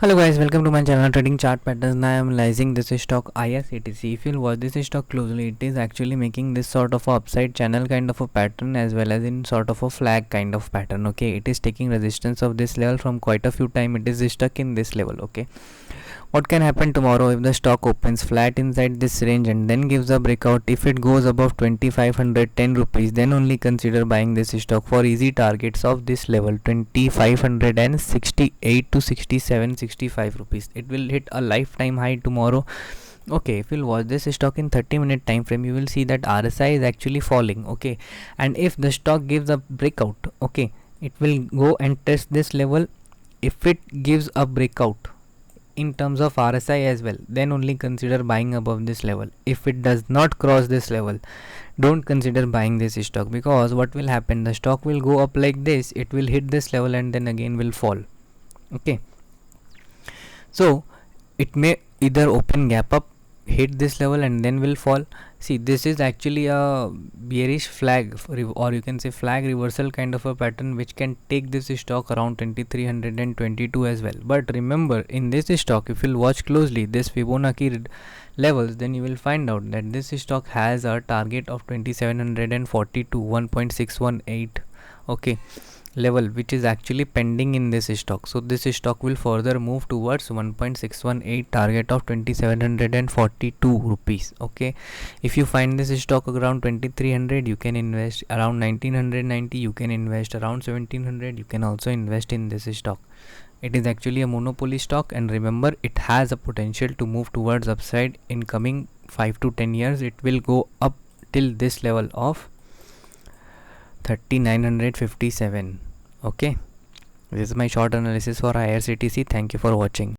Hello guys, welcome to my channel Trading Chart Patterns. Now I am analyzing this stock IRCTC. If you'll watch this stock closely, it is actually making this sort of a upside channel kind of a pattern as well as in sort of a flag kind of pattern. Okay, it is taking resistance of this level from quite a few time. It is stuck in this level. Okay, what can happen tomorrow if the stock opens flat inside this range and then gives a breakout? If it goes above 2510 rupees, then only consider buying this stock for easy targets of this level 2568 to 6765 rupees. It will hit a lifetime high tomorrow. Okay, if you'll watch this stock in 30-minute time frame, you will see that RSI is actually falling. Okay, and if the stock gives a breakout, okay, it will go and test this level. If it gives a breakout in terms of RSI as well, then only consider buying above this level. If it does not cross this level, don't consider buying this stock, because what will happen, the stock will go up like this, it will hit this level and then again will fall. Okay, so it may either open gap up, hit this level and then will fall. See, this is actually a bearish flag or you can say flag reversal kind of a pattern, which can take this stock around 2322 as well. But remember, in this stock, if you'll watch closely this Fibonacci levels, then you will find out that this stock has a target of 2742, 1.618. okay, level, which is actually pending in this stock. So this stock will further move towards 1.618 target of 2742 rupees. Okay, if you find this stock around 2300, you can invest around 1990, you can invest around 1700, you can also invest in this stock. It is actually a monopoly stock, and remember, it has a potential to move towards upside in coming 5 to 10 years. It will go up till this level of 3957. Okay, this is my short analysis for IRCTC. Thank you for watching.